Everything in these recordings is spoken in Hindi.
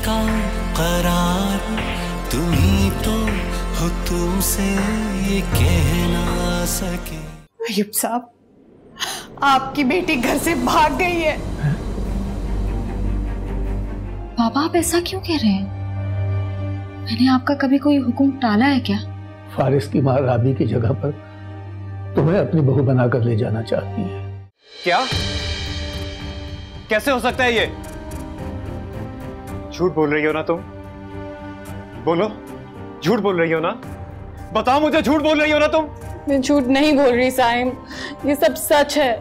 का करार तुम ही तो हो, तुमसे ये कह ना सके। अय्यूब साहब, आपकी बेटी घर से भाग गई है। बाबा आप ऐसा क्यों कह रहे हैं? मैंने आपका कभी कोई हुक्म टाला है क्या? फारिस की माँ राबी की जगह पर तुम्हें अपनी बहू बनाकर ले जाना चाहती है। क्या? कैसे हो सकता है ये? झूठ बोल रही हो ना तुम? बोलो, झूठ बोल रही हो ना? बताओ मुझे, झूठ बोल रही हो ना तुम? मैं झूठ नहीं बोल रही साइम, ये सब सच है।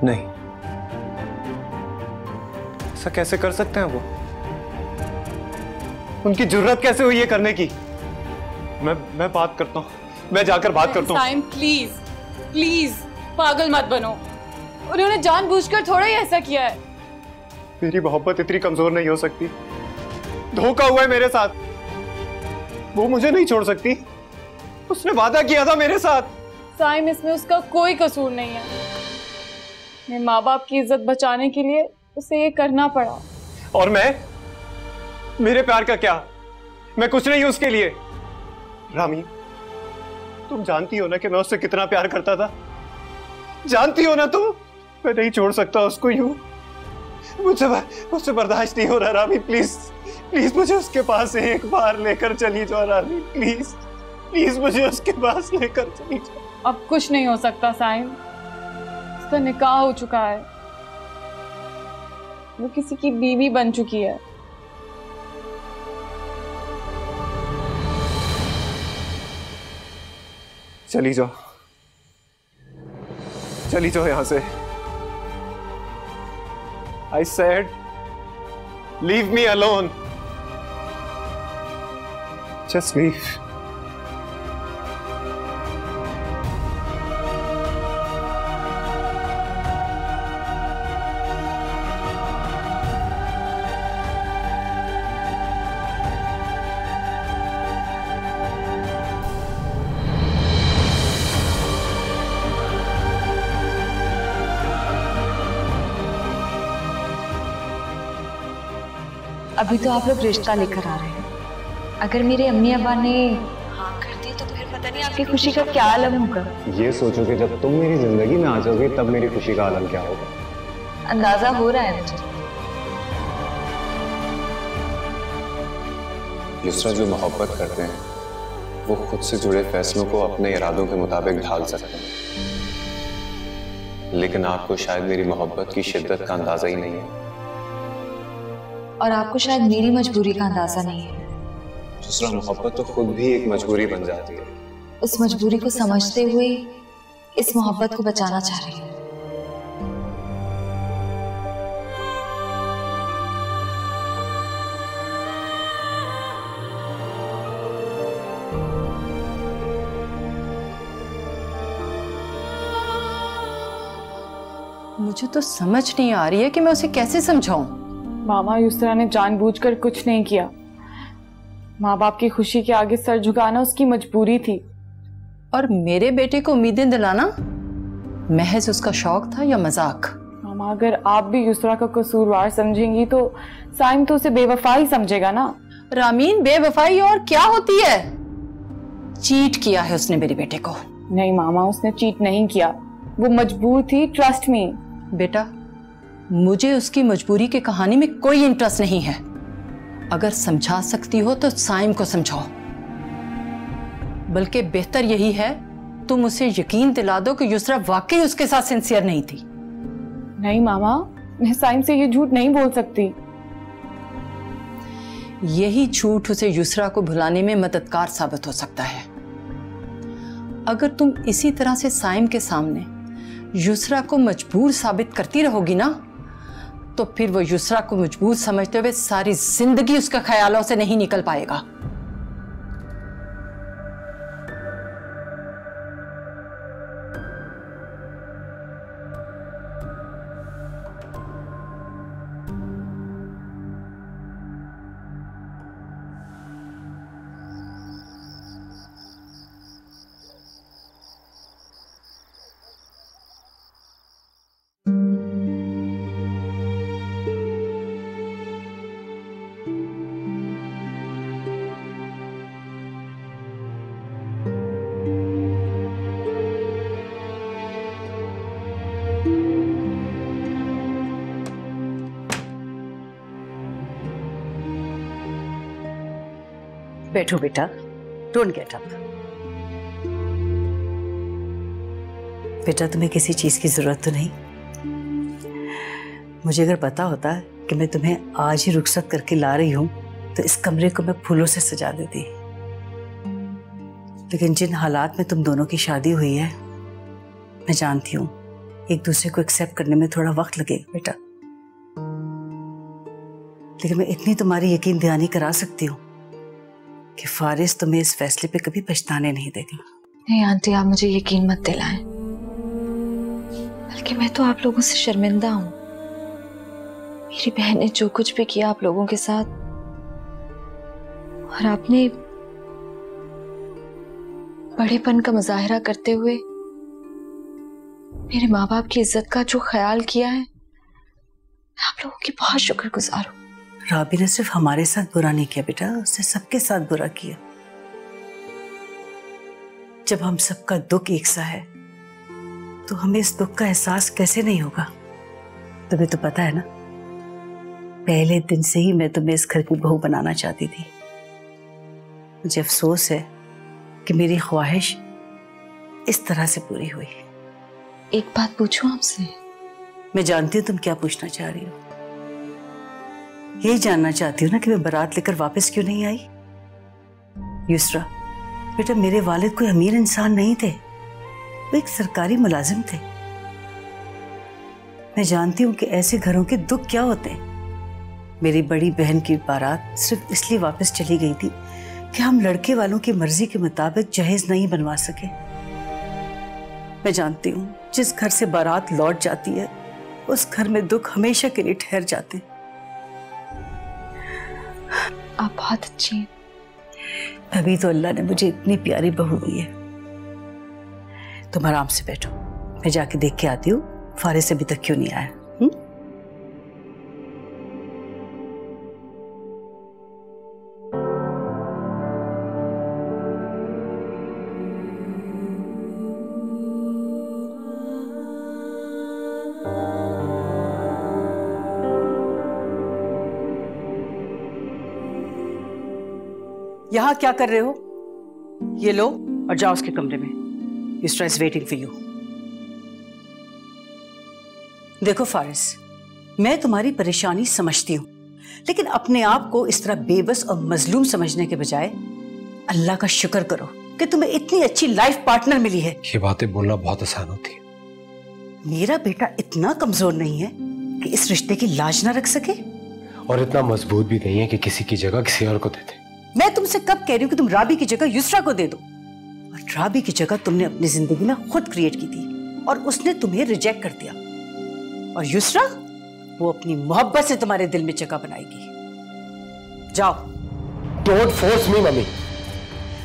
नहीं, ऐसा कैसे कर सकते हैं वो? उनकी जुर्रत कैसे हुई ये करने की? मैं बात करता हूँ, मैं जाकर बात करता हूँ। साइम प्लीज प्लीज पागल मत बनो, उन्होंने जानबूझकर थोड़ा ही ऐसा किया है। मेरी मोहब्बत इतनी कमजोर नहीं हो सकती। धोखा हुआ है मेरे साथ, वो मुझे नहीं छोड़ सकती। उसने वादा किया था मेरे साथ। साइम इसमें उसका कोई कसूर नहीं है। मेरे माँ बाप की इज्जत बचाने के लिए उसे ये करना पड़ा। और मैं? मेरे प्यार का क्या? मैं कुछ नहीं हूं उसके लिए। रामी, तुम जानती हो ना कि मैं उससे कितना प्यार करता था? जानती हो ना तुम? मैं नहीं छोड़ सकता उसको यूं। मुझसे बर्दाश्त नहीं हो रहा। रामी प्लीज प्लीज मुझे उसके पास एक बार लेकर चली जाओ। रामी प्लीज प्लीज मुझे उसके पास लेकर चली जाओ। अब कुछ नहीं हो सकता साइम, उसका निकाह हो चुका है, वो किसी की बीवी बन चुकी है। चली जाओ, चली जाओ यहां से। I said, leave me alone. Just leave. अभी तो आप लोग रिश्ता लेकर आ रहे हैं, अगर मेरे अम्मी अब्बा ने हाँ कर दी तो फिर पता नहीं आपकी खुशी का क्या आलम होगा। ये सोचोगे जब तुम मेरी जिंदगी में आ जाओगे तब मेरी खुशी का आलम क्या होगा? अंदाजा हो रहा है मुझे। युसरा जो मोहब्बत करते हैं वो खुद से जुड़े फैसलों को अपने इरादों के मुताबिक ढाल सकते हैं, लेकिन आपको शायद मेरी मोहब्बत की शिद्दत का अंदाजा ही नहीं है, और आपको शायद मेरी मजबूरी का अंदाजा नहीं है। दूसरा, मोहब्बत तो खुद भी एक मजबूरी बन जाती है। उस मजबूरी को समझते हुए इस मोहब्बत को बचाना चाह रही हूँ। मुझे तो समझ नहीं आ रही है कि मैं उसे कैसे समझाऊं। मामा, युसरा ने जानबूझकर कुछ नहीं किया। माँ बाप की खुशी के आगे सर झुकाना उसकी मजबूरी थी। और मेरे बेटे को उम्मीदें दिलाना महज उसका शौक था या मजाक? मामा, अगर आप भी युसरा का कसूरवार समझेंगी तो साइम तो उसे बेवफा ही समझेगा ना। रामीन, बेवफाई और क्या होती है? चीट किया है उसने मेरे बेटे को। नहीं मामा, उसने चीट नहीं किया, वो मजबूर थी, ट्रस्ट मी। बेटा, मुझे उसकी मजबूरी की कहानी में कोई इंटरेस्ट नहीं है। अगर समझा सकती हो तो साइम को समझाओ, बल्कि बेहतर यही है तुम उसे यकीन दिला दो कि युसरा वाकई उसके साथ सिंसियर नहीं थी। नहीं मामा, मैं साइम से ये झूठ नहीं बोल सकती। यही झूठ उसे युसरा को भुलाने में मददगार साबित हो सकता है। अगर तुम इसी तरह से साइम के सामने युसरा को मजबूर साबित करती रहोगी ना, तो फिर वो युसरा को मजबूर समझते हुए सारी जिंदगी उसका ख्यालों से नहीं निकल पाएगा। बैठो बेटा, डोंट गेट अप। बेटा तुम्हें किसी चीज की जरूरत तो नहीं? मुझे अगर पता होता कि मैं तुम्हें आज ही रुखसत करके ला रही हूं तो इस कमरे को मैं फूलों से सजा देती। लेकिन जिन हालात में तुम दोनों की शादी हुई है, मैं जानती हूँ एक दूसरे को एक्सेप्ट करने में थोड़ा वक्त लगेगा बेटा। लेकिन मैं इतनी तुम्हारी यकीन दहानी करा सकती हूँ कि फारिस तुम्हें इस फैसले पे कभी पछताने नहीं देगा। नहीं आंटी, आप मुझे यकीन मत दिलाएं, बल्कि मैं तो आप लोगों से शर्मिंदा हूँ। मेरी बहन ने जो कुछ भी किया आप लोगों के साथ, और आपने बड़ेपन का मुजाहिरा करते हुए मेरे माँ बाप की इज्जत का जो ख्याल किया है, मैं आप लोगों की बहुत शुक्रगुजार हूँ। राबी ने सिर्फ हमारे साथ बुरा नहीं किया बेटा, उसने सबके साथ बुरा किया। जब हम सबका दुख एक सा है तो हमें इस दुख का एहसास कैसे नहीं होगा? तुम्हें तो पता है ना, पहले दिन से ही मैं तुम्हें इस घर की बहू बनाना चाहती थी। मुझे अफसोस है कि मेरी ख्वाहिश इस तरह से पूरी हुई। एक बात पूछूं आपसे? मैं जानती हूँ तुम क्या पूछना चाह रही हो। यही जानना चाहती हूँ ना कि मैं बारात लेकर वापस क्यों नहीं आई। युसरा बेटा, मेरे वालिद कोई अमीर इंसान नहीं थे, वो एक सरकारी मुलाजिम थे। मैं जानती हूँ कि ऐसे घरों के दुख क्या होते हैं। मेरी बड़ी बहन की बारात सिर्फ इसलिए वापस चली गई थी कि हम लड़के वालों की मर्जी के मुताबिक जहेज नहीं बनवा सके। मैं जानती हूँ जिस घर से बारात लौट जाती है उस घर में दुख हमेशा के लिए ठहर जाते हैं। आप बहुत अच्छी हैं। अभी तो अल्लाह ने मुझे इतनी प्यारी बहू दी है। तुम आराम से बैठो, मैं जाके देख के आती हूँ फारिस अभी तक क्यों नहीं आया। यहाँ क्या कर रहे हो? ये लो और जाओ उसके कमरे में। Yusra is waiting for you. देखो फारिस, मैं तुम्हारी परेशानी समझती हूँ, लेकिन अपने आप को इस तरह बेबस और मजलूम समझने के बजाय अल्लाह का शुक्र करो कि तुम्हें इतनी अच्छी लाइफ पार्टनर मिली है। ये बातें बोलना बहुत आसान होती है। मेरा बेटा इतना कमजोर नहीं है कि इस रिश्ते की लाज ना रख सके, और इतना मजबूत भी नहीं है कि किसी की जगह किसी और को दे दे। मैं तुमसे कब कह रही हूँ कि तुम राबी की जगह युसरा को दे दो? और राबी की जगह तुमने अपनी जिंदगी में खुद क्रिएट की थी और उसने तुम्हें रिजेक्ट कर दिया। और युसरा, वो अपनी मोहब्बत से तुम्हारे दिल में जगह बनाएगी। जाओ। Don't force me mummy.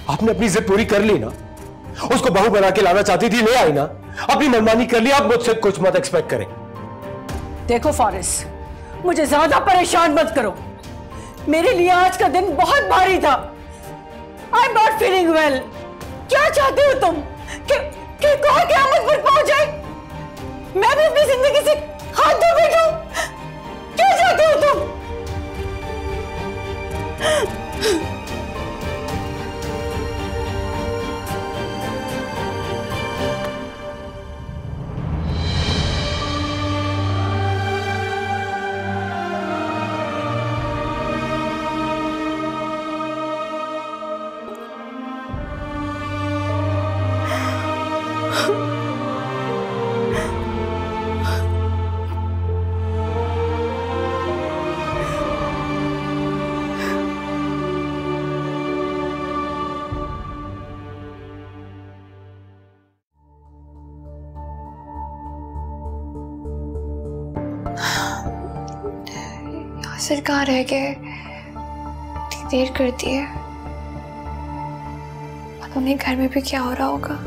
आपने अपनी जिद पूरी कर ली ना, उसको बहू बना के लाना चाहती थी, ले आई ना, अपनी मनमानी कर ली। आप मुझसे कुछ मत एक्सपेक्ट करें। देखो फारिस, मुझे ज्यादा परेशान मत करो। मेरे लिए आज का दिन बहुत भारी था। I am not feeling well. क्या चाहते हो तुम कि कौन क़यामत पर पहुंच जाए? मैं भी अपनी जिंदगी से हाथ धो बैठूं? क्या चाहते हो तुम? सरकार रह गए, इतनी देर कर दी है। पता नहीं घर में भी क्या हो रहा होगा।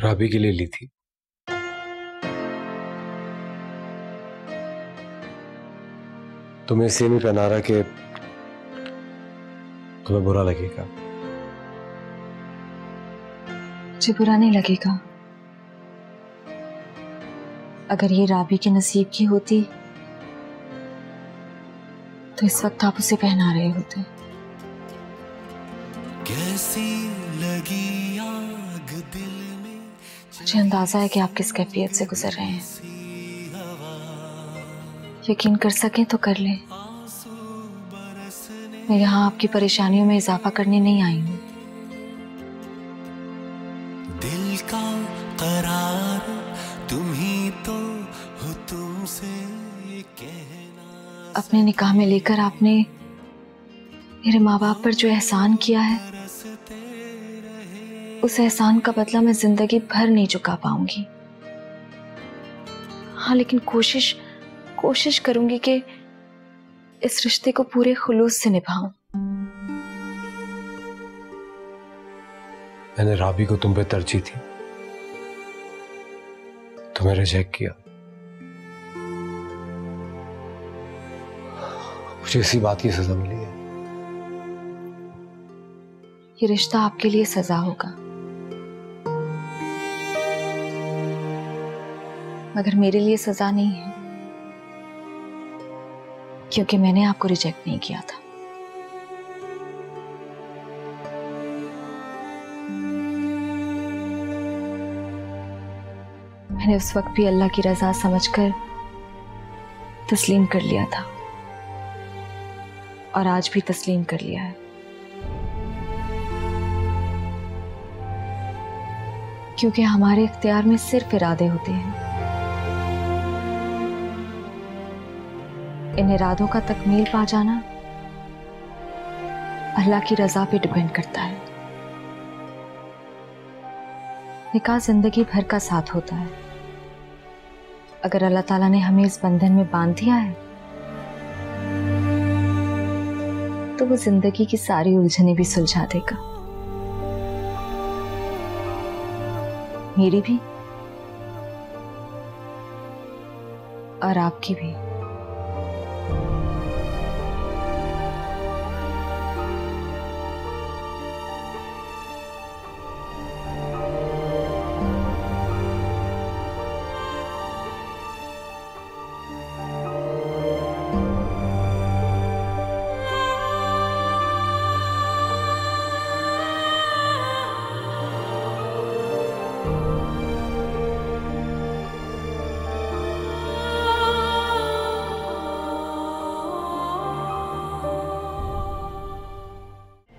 राबी के लिए ली थी। तुम्हें इसलिए नहीं पहना रहा कि तुम्हें बुरा लगेगा। मुझे बुरा नहीं लगेगा। अगर ये राबी के नसीब की होती तो इस वक्त आप उसे पहना रहे होते। कैसी लगी आग दिल में, मुझे अंदाजा है कि आप किस कैफियत से गुजर रहे हैं। यकीन कर सकें तो कर लें, मैं यहाँ आपकी परेशानियों में इजाफा करने नहीं आई हूँ। दिल का करार तुम ही तो हो, तुमसे ये कहना। अपने निकाह में लेकर आपने मेरे माँ बाप पर जो एहसान किया है, उस एहसान का बदला मैं जिंदगी भर नहीं चुका पाऊंगी। हाँ, लेकिन कोशिश करूंगी कि इस रिश्ते को पूरे खुलूस से निभाऊं। मैंने राबी को तुम पे तरजीह थी, तुम्हें रिजेक्ट किया। मुझे इसी बात की सजा मिली है। ये रिश्ता आपके लिए सजा होगा, मगर मेरे लिए सजा नहीं है, क्योंकि मैंने आपको रिजेक्ट नहीं किया था। मैंने उस वक्त भी अल्लाह की रजा समझकर तस्लीम कर लिया था, और आज भी तस्लीम कर लिया है, क्योंकि हमारे इख्तियार में सिर्फ इरादे होते हैं। इन इरादों का तकमील पा जाना अल्लाह की रजा पे डिपेंड करता है। निकाह जिंदगी भर का साथ होता है। अगर अल्लाह ताला ने हमें इस बंधन में बांध दिया है तो वो जिंदगी की सारी उलझनें भी सुलझा देगा, मेरी भी और आपकी भी।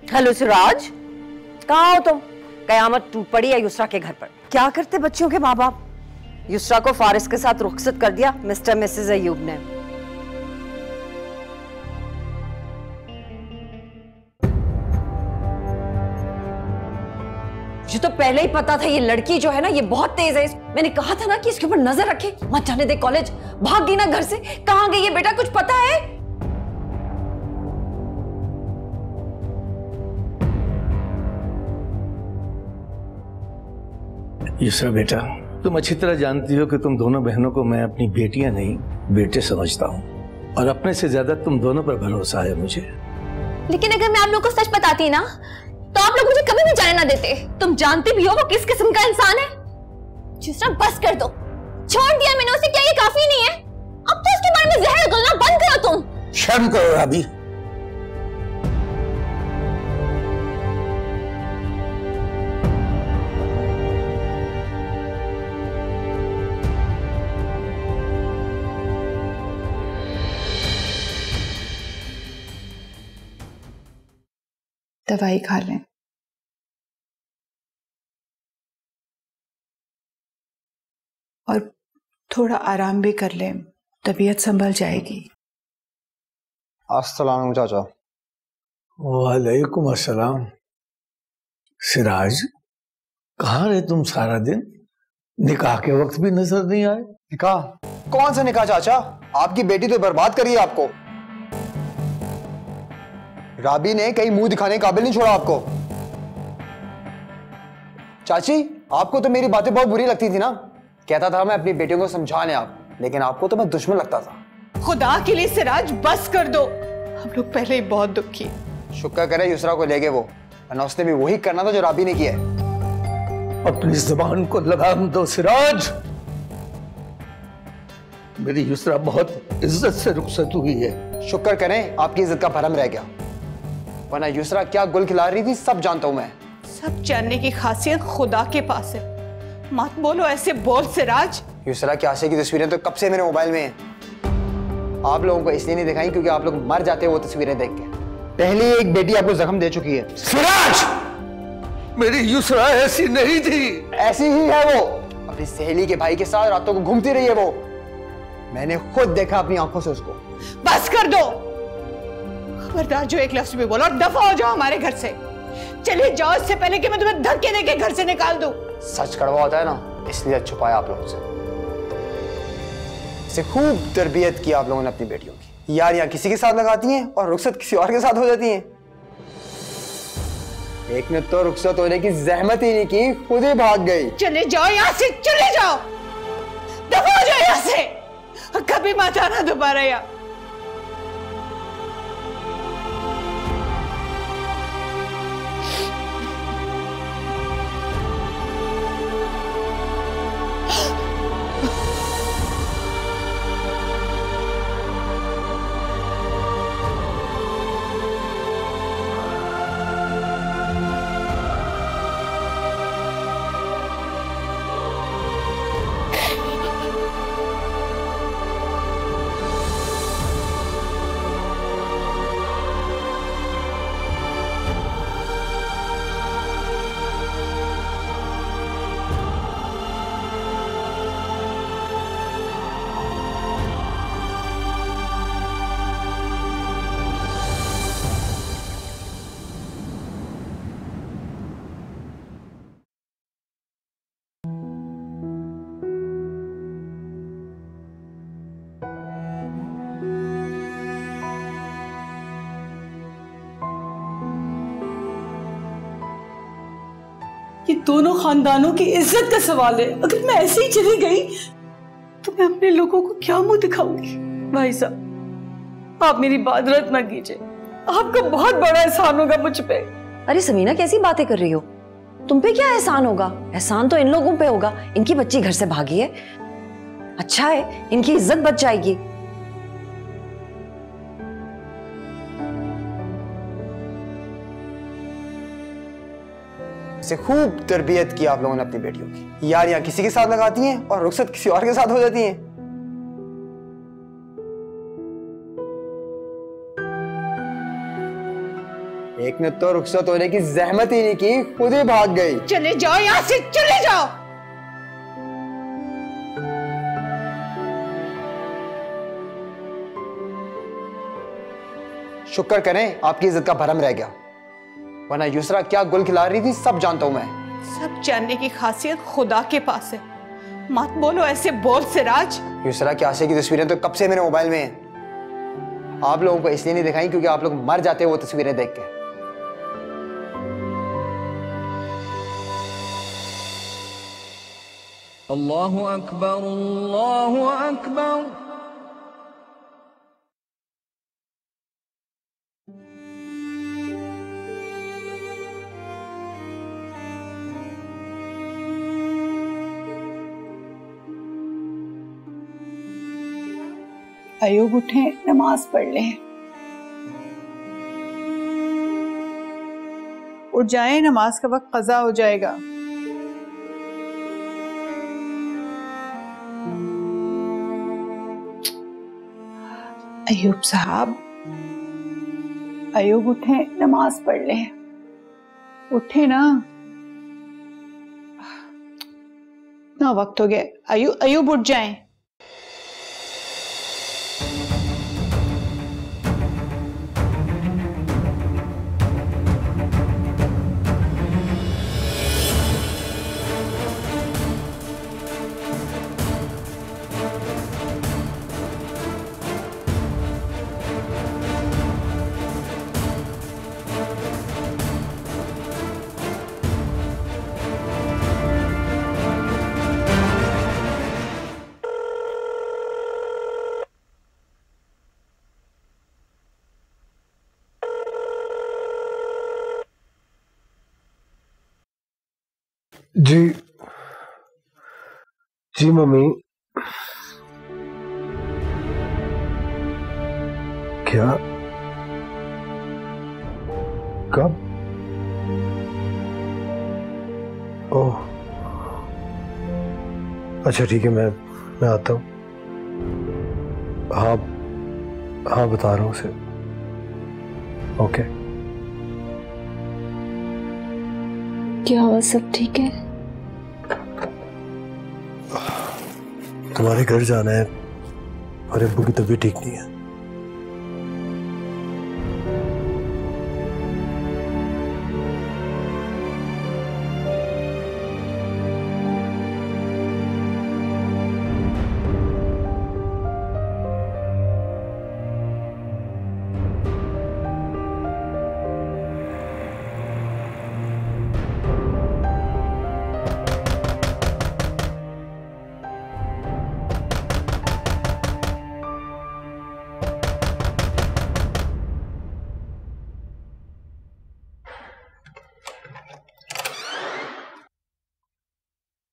हेलो सिराज, कहाँ हो तुम? कयामत टूट पड़ी है युसरा के घर पर। क्या करते बच्चियों के माँ बाप? युसरा को फारिस के साथ रुखसत कर दिया मिस्टर मिसेस अयूब ने। मुझे तो पहले ही पता था ये लड़की जो है ना, ये बहुत तेज है। मैंने कहा था ना कि इसके ऊपर नजर रखे, मत जाने दे कॉलेज। भाग गई ना घर से। कहाँ गई है बेटा, कुछ पता है? युसरा बेटा, तुम अच्छी तरह जानती हो कि तुम दोनों बहनों को मैं अपनी बेटियां नहीं बेटे समझता हूँ, और अपने से ज्यादा तुम दोनों पर भरोसा है मुझे। लेकिन अगर मैं आप लोग को सच बताती ना तो आप लोग मुझे कभी भी जाने ना देते। तुम जानते भी हो वो किस किस्म का इंसान है। युसरा बस कर दो, छोड़ दिया मैंने उसे, क्या ये काफी नहीं है? अब तो उसके बारे में जहर घुलना बंद करो तुम। शर्म करो राबी। दवाई खा लें और थोड़ा आराम भी कर लें, तबीयत संभल जाएगी। अस्सलाम वालेकुम चाचा। वालेकुम अस्सलाम। सिराज, कहाँ रहे तुम सारा दिन? निकाह के वक्त भी नजर नहीं आए। निकाह? कौन सा निकाह चाचा? आपकी बेटी तो बर्बाद करी है आपको। राबी ने कहीं मुंह दिखाने के काबिल नहीं छोड़ा आपको। चाची, आपको तो मेरी बातें बहुत बुरी लगती थी ना। कहता था मैं अपनी बेटियों को समझा लें आप, लेकिन आपको तो मैं दुश्मन लगता था। खुदा के लिए सिराज बस कर दो, हम लोग पहले ही बहुत दुखी। शुक्र करे युसरा को ले गए वो, वरना उसने भी वही करना था जो राबी ने किया है। अपनी जुबान को लगाम दो सिराज। मेरी युसरा बहुत इज्जत से रुखसत हुई है। शुक्र करें आपकी इज्जत का भरम रह गया, वरना युसरा क्या गुल खिला रही थी सब जानता हूं मैं। सब जानने की खासियत खुदा के पास है, मत बोलो ऐसे बोल सिराज। युसरा की आशे की तस्वीरें तो कब से मेरे मोबाइल में हैं। आप लोगों को इसलिए नहीं दिखाई क्योंकि आप लोग मर जाते हो वो तस्वीरें देख के। पहले एक बेटी आपको जख्म दे चुकी है। सिराज, मेरी युसरा ऐसी नहीं थी। ऐसी ही है वो, अपनी सहेली के भाई के साथ रातों को घूमती रही है वो। मैंने खुद देखा अपनी आंखों से उसको। बस कर दो, खबरदार जो एक लफ्ज भी बोलो और दफा हो जाओ हमारे घर से। चले जाओ इससे पहले कि मैं तुम्हें धक्के देके घर से निकाल दूं। सच कड़वा होता है ना, इसलिए छुपाया आप लोगों से। इसे खूब तरबियत की आप लोगों ने अपनी बेटियों की। यार यहाँ किसी के साथ लगाती हैं और रुखसत किसी और के साथ हो जाती हैं। एक ने तो रुखसत होने की जहमत ही नहीं की, खुद ही भाग गई। चले जाओ यहाँ से, चले जाओ, दफा हो जाओ यहाँ से, कभी मत आना दोबारा यहाँ। ये दोनों खानदानों की इज्जत का सवाल है। अगर मैं ऐसे ही चली गई तो मैं अपने लोगों को क्या मुंह दिखाऊंगी। भाई साहब, आप मेरी बात रद्द ना कीजिए, आपका बहुत बड़ा एहसान होगा मुझ पे। अरे समीना, कैसी बातें कर रही हो? तुम पे क्या एहसान होगा? एहसान तो इन लोगों पे होगा। इनकी बच्ची घर से भागी है, अच्छा है इनकी इज्जत बच जाएगी। इसे खूब तरबियत की आप लोगों ने अपनी बेटियों की। यार यहाँ किसी के साथ लगाती हैं और रुखसत किसी और के साथ हो जाती हैं। एक ने तो रुखसत होने की जहमत ही नहीं की, खुद ही भाग गई। चले जाओ यहाँ से, चले जाओ। शुक्र करें आपकी इज्जत का भरम रह गया, वरना युसरा क्या गुल खिला रही थी सब जानता हूं मैं। सब जानने की खासियत खुदा के पास है, मत बोलो ऐसे बोल सिराज। युसरा की आशे की तस्वीरें तो कब से मेरे मोबाइल में हैं। आप लोगों को इसलिए नहीं दिखाई क्योंकि आप लोग मर जाते हो वो तस्वीरें देख के। अल्लाहु अकबर, अल्लाहु अकबर। अयूब उठे, नमाज पढ़ ले। उठ जाए, नमाज का वक्त कज़ा हो जाएगा। अयूब साहब, अयूब उठे, नमाज पढ़ ले। उठे ना, इतना वक्त हो गया। अयूब उठ जाएं। जी जी मम्मी। क्या? कब? ओह अच्छा ठीक है, मैं आता हूँ। हाँ हाँ बता रहा हूँ उसे। ओके। क्या हुआ, सब ठीक है? तुम्हारे घर जाना है और अब्बू की तबीयत ठीक नहीं है।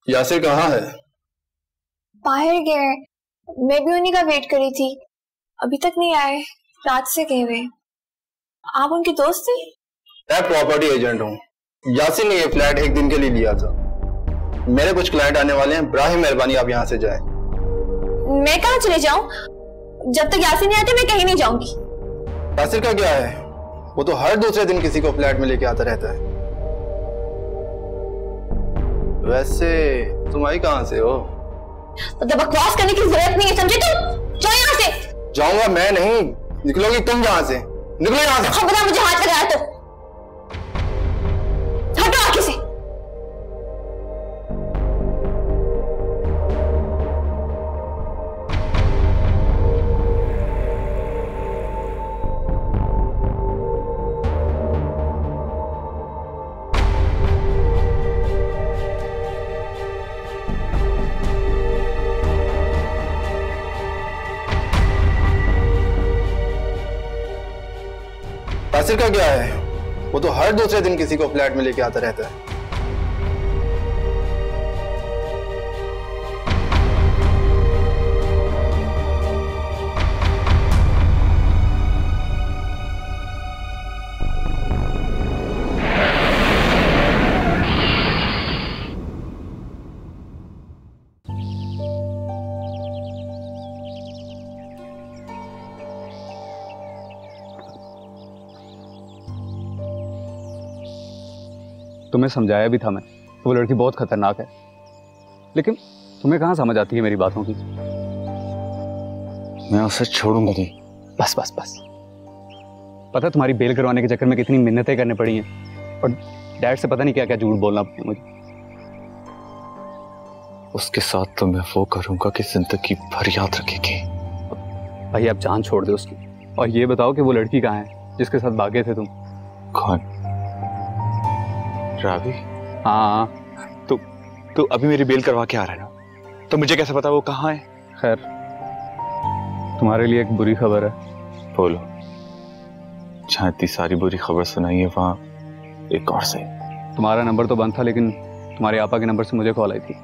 यासिर कहाँ है? बाहर गए, मैं भी उन्हीं का वेट करी थी, अभी तक नहीं आए, रात से गए हुए। आप उनके दोस्त थे? मैं प्रॉपर्टी एजेंट हूँ। यासिर ने ये फ्लैट एक दिन के लिए लिया था। मेरे कुछ क्लाइंट आने वाले हैं, बराहे मेहरबानी आप यहाँ से जाएं। मैं कहाँ चले जाऊँ? जब तक यासिर नहीं आते मैं कहीं नहीं जाऊंगी। यासिर का क्या है, वो तो हर दूसरे दिन किसी को फ्लैट में लेके आता रहता है। वैसे तुम आई कहां से हो? तो बकवास करने की जरूरत नहीं है, समझे तुम? जाओ यहाँ से। जाऊंगा मैं नहीं, निकलोगी तुम यहाँ से। निकलो यहाँ से। खबरदार मुझे हाथ लगाया तो हटो आगे से। यासिर का क्या है, वो तो हर दूसरे दिन किसी को फ्लैट में लेके आता रहता है। तुम्हें समझाया भी था मैं, वो लड़की बहुत खतरनाक है, लेकिन तुम्हें कहाँ समझ आती है मेरी बातों की। मैं उसे छोड़ूंगा नहीं। बस बस बस। पता है तुम्हारी बेल करवाने के चक्कर में कितनी मिन्नतें करनी पड़ी हैं, और डैड से पता नहीं क्या क्या झूठ बोलना पड़ा मुझे। उसके साथ तो मैं वो करूंगा कि जिंदगी भर याद रखेगी। भाई आप जान छोड़ दे उसकी, और ये बताओ कि वो लड़की कहाँ है जिसके साथ भागे थे तुम? कौन? रावी? हाँ। तो अभी मेरी बेल करवा के आ रहा है ना, तो मुझे कैसे पता वो कहाँ है? खैर तुम्हारे लिए एक बुरी खबर है। बोलो। जहाँ इतनी सारी बुरी खबर सुनाई है वहाँ एक और सही। तुम्हारा नंबर तो बंद था, लेकिन तुम्हारे आपा के नंबर से मुझे कॉल आई थी।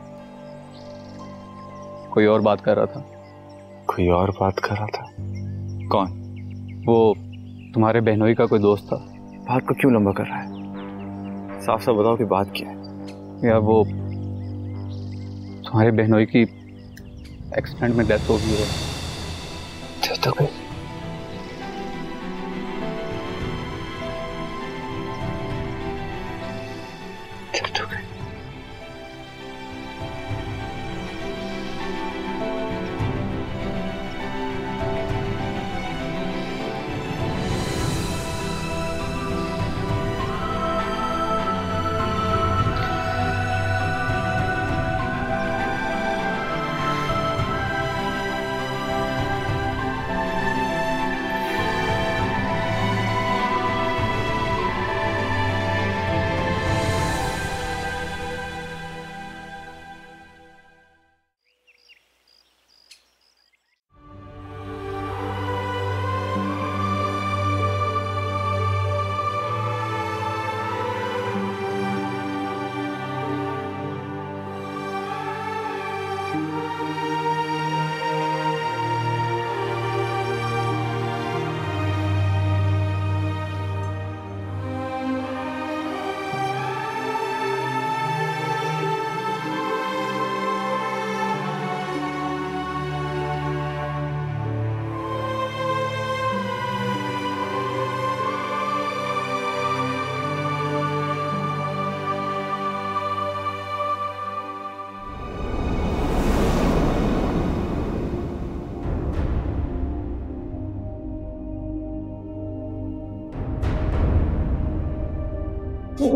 कोई और बात कर रहा था। कोई और बात कर रहा था? कौन? वो तुम्हारे बहनोई का कोई दोस्त था। बात को क्यों लंबा कर रहा है? साफ साफ बताओ कि बात क्या है। या वो तुम्हारे बहनोई की एक्सीडेंट में डेथ हो गई है। डेथ हो गई? डेथ हो गई?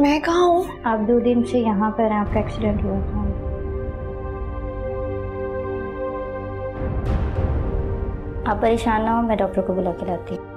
मैं कहाँ हूँ? आप 2 दिन से यहाँ पर हैं, आपका एक्सीडेंट हुआ था। आप परेशान ना हो, मैं डॉक्टर को बुला के लाती हूँ।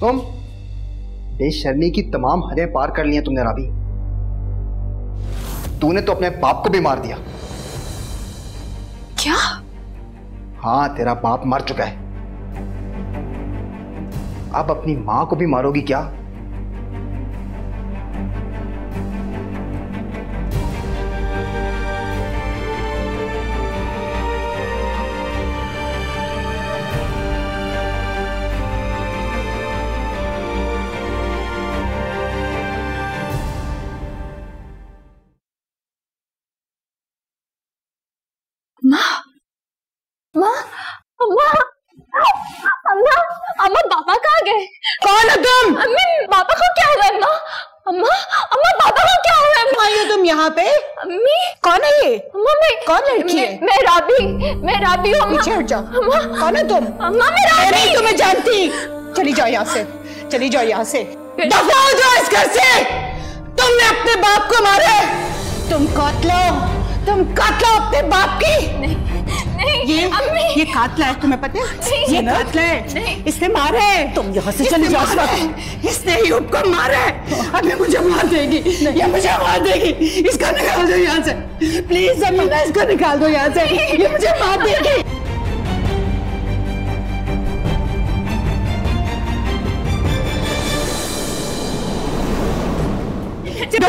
तुम बेशर्मी की तमाम हदें पार कर ली हैं तुमने राबी। तूने तो अपने बाप को भी मार दिया। क्या? हाँ, तेरा बाप मर चुका है। अब अपनी मां को भी मारोगी क्या? अम्मा पापा कहाँ गए? कौन है तुम? अम्मी पापा को क्या हुआ? अम्मा अम्मा अम्मा पापा को क्या हुआ? आई हो तुम यहाँ पे? अम्मी कौन है ये? अम्मा मैं कौन लड़की है? मैं राबी हूँ। पीछे हट जाओ। अम्मा कौन है तुम? अम्मा मैं राबी नहीं तुम्हें जानती। चली जाओ यहाँ से, चली जाओ यहाँ से, दफा हो जाओ इस घर से। तुमने अपने बाप को मारा, तुम कातलो अपने बाप की। नहीं ये कातला है, तुम्हें पता है? ये कातला है, इसने मारा है। तुम यहाँ से चले जाओ। इसने अय्यूब को मारा है। अभी मुझे मार देगी, ये मुझे मार देगी। इसको निकाल दो यहाँ से, प्लीज अमीना, इसको निकाल दो यहाँ से, ये मुझे मार देगी।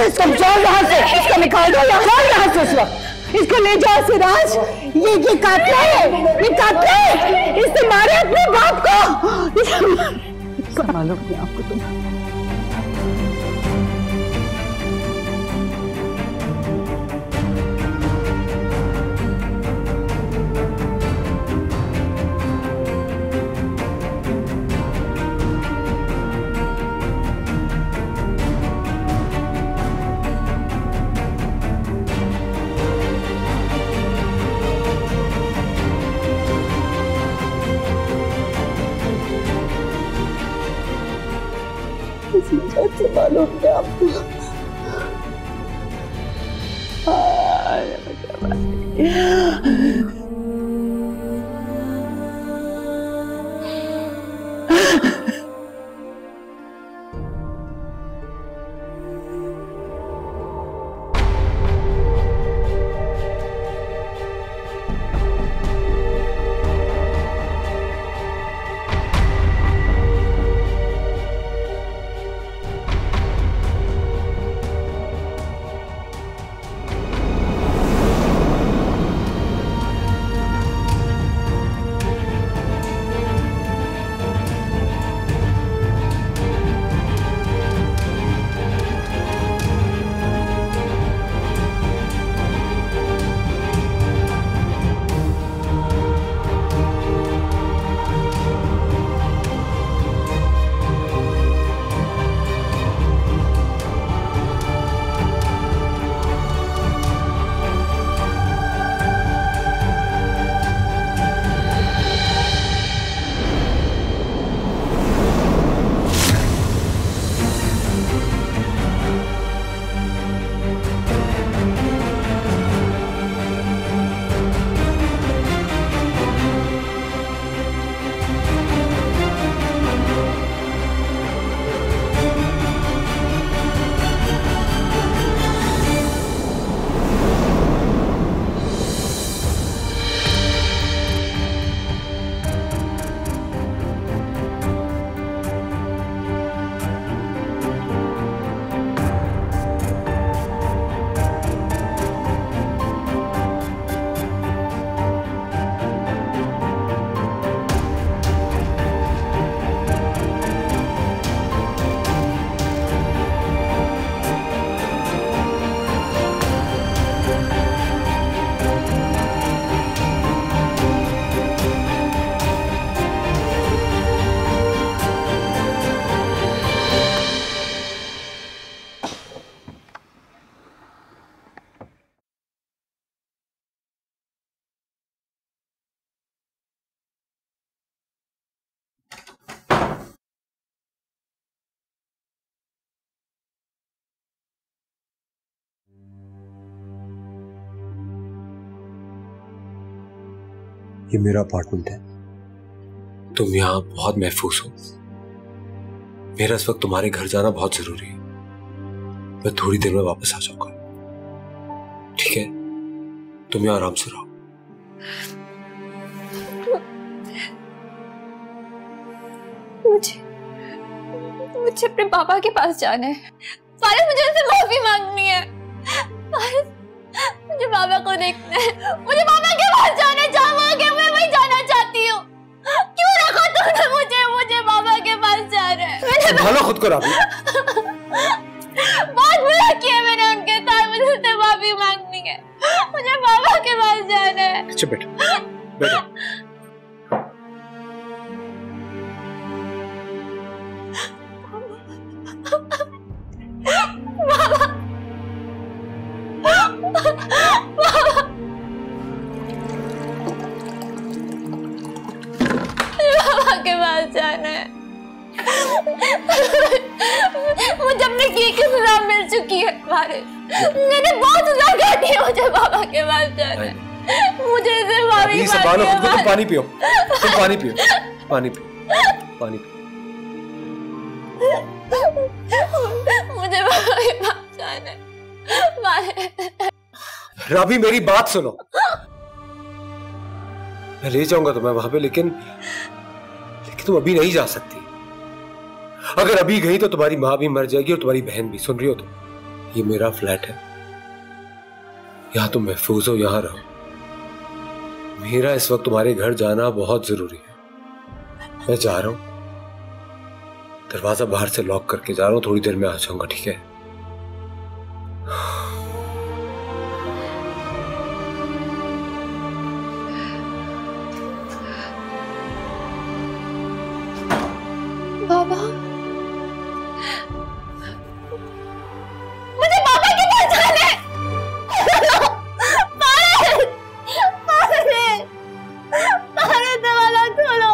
इसको जाओ यहाँ से, इसको निकाल दो यहाँ से इस वक्त। इसको ले जाओ सिराज। ये कातला है, ये कातला है। इसने मारे अपने बाप को। संभालो अपने आप को तुम। संभालो अपने आप को। ये मेरा अपार्टमेंट है, तुम यहाँ बहुत महफूज हो। मेरा इस वक्त तुम्हारे घर जाना बहुत जरूरी है। मैं थोड़ी देर में वापस आ जाऊंगा, ठीक है? तुम यहाँ आराम से रहो। मुझे अपने पापा के पास जाना है। फारिस, मुझे उनसे माफी मांगनी है। फारिस, मुझे पापा को देखना है। मुझे पापा के पास जाना है। जहाँ मैं वहीं जाना चाहती हूँ। क्यों रखा तुमने मुझे पापा के पास जाना है। संभालो खुद को राबी। बहुत बुरा किया मैंने उनके साथ। मुझे उनसे माफी मांगनी है। मुझे पापा के पास जाना है। अच्छा बेटा, बेटा। पापा के पास जाना है। मुझे अपने की सजा मिल चुकी है फारिस। मैंने बहुत सजा काटी है। मुझे पापा के पास जाना है। मुझे इसे माफी मांगनी है। तुम पानी पियो, तुम पानी पियो, पानी पियो, पानी पियो। मुझे पापा के पास जाना है। राबी मेरी बात सुनो। मैं ले जाऊंगा तुम्हें वहां पे, लेकिन तुम अभी नहीं जा सकती। अगर अभी गई तो तुम्हारी माँ भी मर जाएगी और तुम्हारी बहन भी। सुन रही हो तुम? ये मेरा फ्लैट है, यहां तुम महफूज हो, यहां रहो। मेरा इस वक्त तुम्हारे घर जाना बहुत जरूरी है। मैं जा रहा हूं, दरवाजा बाहर से लॉक करके जा रहा हूं। थोड़ी देर में आ जाऊंगा, ठीक है? बाबा, मुझे पापा के पास जाना है। दरवाजा खोलो।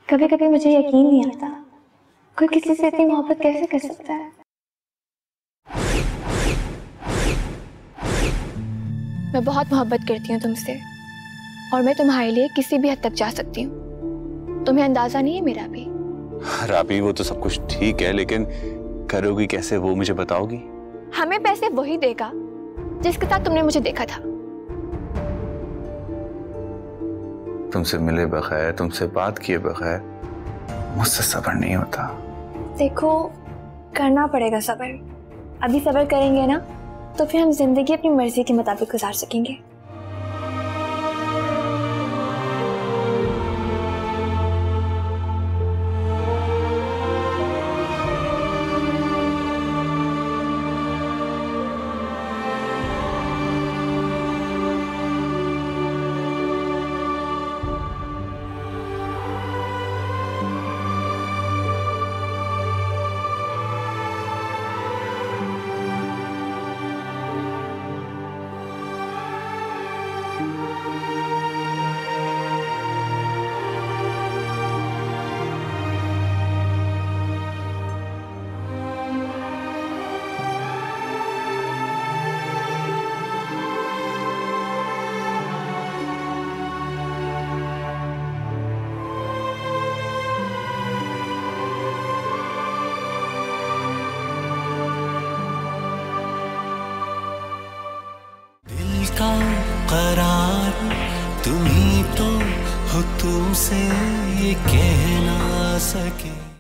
कभी कभी मुझे यकीन नहीं आता, कोई किसी से इतनी मोहब्बत कैसे कर सकता है। मैं बहुत मोहब्बत करती हूँ तुमसे, और मैं तुम्हारे लिए किसी भी हद तक जा सकती हूँ। तुम्हें अंदाजा नहीं है मेरा भी। राबी, वो तो सब कुछ ठीक है, लेकिन करोगी कैसे वो मुझे बताओगी? हमें पैसे वही देगा जिसके साथ तुमने मुझे देखा था। तुमसे मिले बगैर, तुमसे बात किए बगैर मुझसे सब्र नहीं होता। देखो, करना पड़ेगा सब्र। अभी सब्र करेंगे ना तो फिर हम जिंदगी अपनी मर्जी के मुताबिक गुजार सकेंगे। करार तुम ही तो हो, तुमसे ये कह ना सके।